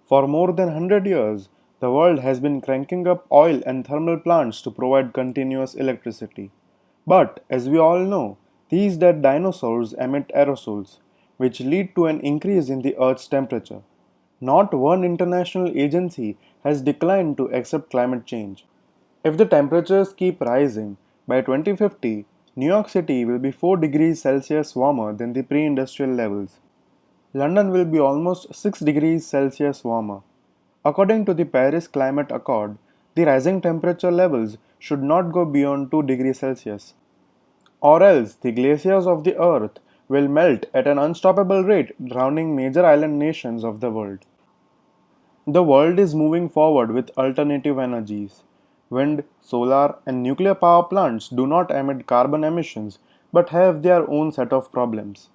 For more than 100 years, the world has been cranking up oil and thermal plants to provide continuous electricity. But, as we all know, these dead dinosaurs emit aerosols, which lead to an increase in the Earth's temperature. Not one international agency has declined to accept climate change. If the temperatures keep rising, by 2050, New York City will be 4 degrees Celsius warmer than the pre industrial levels. London will be almost 6 degrees Celsius warmer. According to the Paris Climate Accord, the rising temperature levels should not go beyond 2 degrees Celsius, or else the glaciers of the earth will melt at an unstoppable rate, drowning major island nations of the world. The world is moving forward with alternative energies. Wind, solar, and nuclear power plants do not emit carbon emissions but have their own set of problems.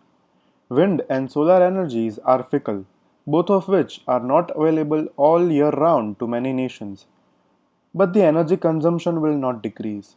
Wind and solar energies are fickle, both of which are not available all year round to many nations. But the energy consumption will not decrease.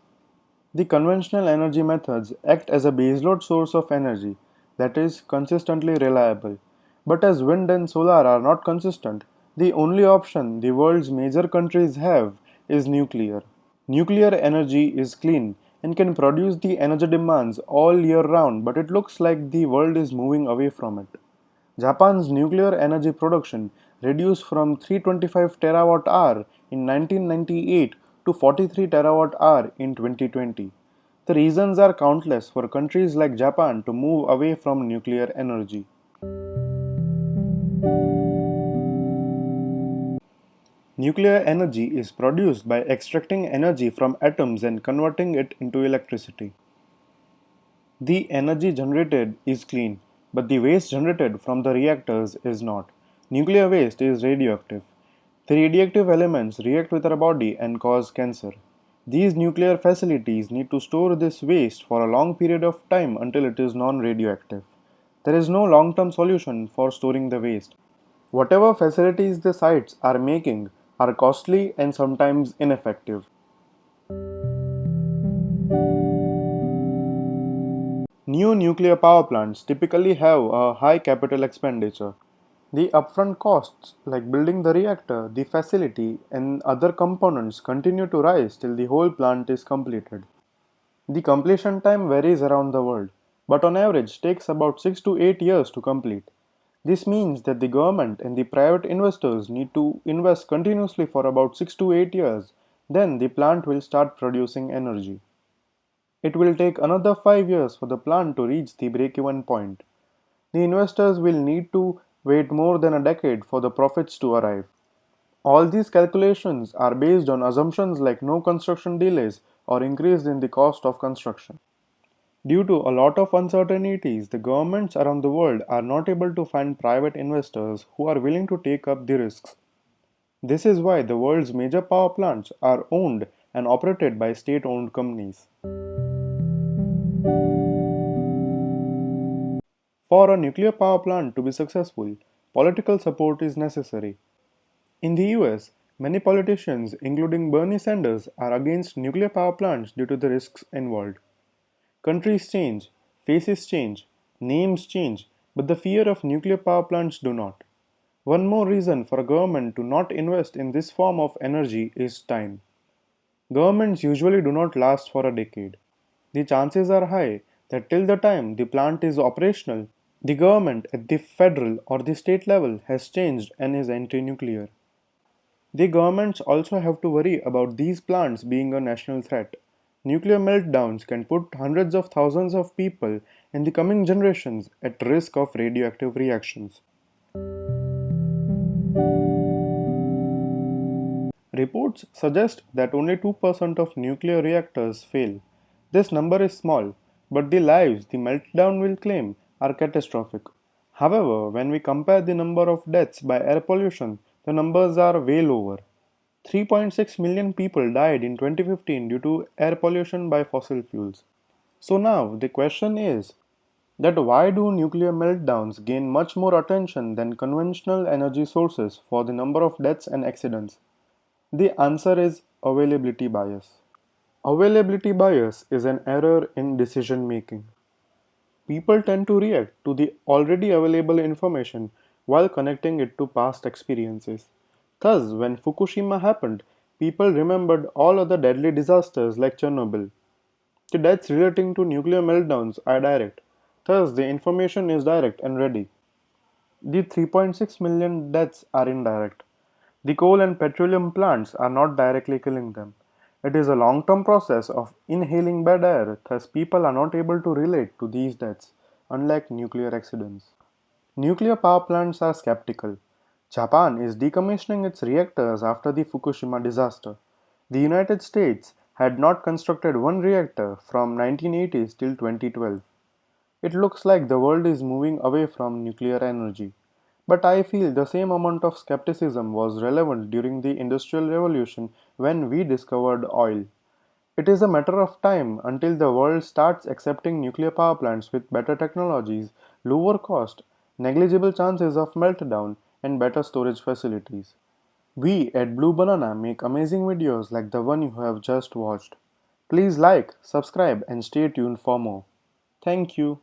The conventional energy methods act as a baseload source of energy that is consistently reliable. But as wind and solar are not consistent, the only option the world's major countries have is nuclear. Nuclear energy is clean and can produce the energy demands all year round, but it looks like the world is moving away from it. Japan's nuclear energy production reduced from 325 terawatt hour in 1998 to 43 terawatt hour in 2020. The reasons are countless for countries like Japan to move away from nuclear energy. Nuclear energy is produced by extracting energy from atoms and converting it into electricity. The energy generated is clean, but the waste generated from the reactors is not. Nuclear waste is radioactive. The radioactive elements react with our body and cause cancer. These nuclear facilities need to store this waste for a long period of time until it is non radioactive. There is no long term solution for storing the waste. Whatever facilities the sites are making are costly and sometimes ineffective. New nuclear power plants typically have a high capital expenditure. The upfront costs, like building the reactor, the facility, and other components, continue to rise till the whole plant is completed. The completion time varies around the world, but on average takes about 6 to 8 years to complete. This means that the government and the private investors need to invest continuously for about 6 to 8 years, then the plant will start producing energy. It will take another 5 years for the plant to reach the break-even point. The investors will need to wait more than a decade for the profits to arrive. All these calculations are based on assumptions like no construction delays or increase in the cost of construction. Due to a lot of uncertainties, the governments around the world are not able to find private investors who are willing to take up the risks. This is why the world's major power plants are owned and operated by state owned companies. For a nuclear power plant to be successful, political support is necessary. In the US, many politicians, including Bernie Sanders, are against nuclear power plants due to the risks involved. Countries change, faces change, names change, but the fear of nuclear power plants do not. One more reason for a government to not invest in this form of energy is time. Governments usually do not last for a decade. The chances are high that till the time the plant is operational, the government at the federal or the state level has changed and is anti-nuclear. The governments also have to worry about these plants being a national threat. Nuclear meltdowns can put hundreds of thousands of people in the coming generations at risk of radioactive reactions. Reports suggest that only 2% of nuclear reactors fail. This number is small, but the lives the meltdown will claim are catastrophic. However, when we compare the number of deaths by air pollution, the numbers are way lower. 3.6 million people died in 2015 due to air pollution by fossil fuels. So now the question is that why do nuclear meltdowns gain much more attention than conventional energy sources for the number of deaths and accidents? The answer is availability bias. Availability bias is an error in decision making. People tend to react to the already available information while connecting it to past experiences. Thus, when Fukushima happened, people remembered all other deadly disasters like Chernobyl. The deaths relating to nuclear meltdowns are direct. Thus, the information is direct and ready. The 3.6 million deaths are indirect. The coal and petroleum plants are not directly killing them. It is a long term process of inhaling bad air, thus, people are not able to relate to these deaths, unlike nuclear accidents. Nuclear power plants are skeptical. Japan is decommissioning its reactors after the Fukushima disaster. The United States had not constructed one reactor from 1980s till 2012. It looks like the world is moving away from nuclear energy. But I feel the same amount of skepticism was relevant during the Industrial Revolution when we discovered oil. It is a matter of time until the world starts accepting nuclear power plants with better technologies, lower cost, negligible chances of meltdown, and better storage facilities. We at Blue Banana make amazing videos like the one you have just watched. Please like, subscribe, and stay tuned for more. Thank you.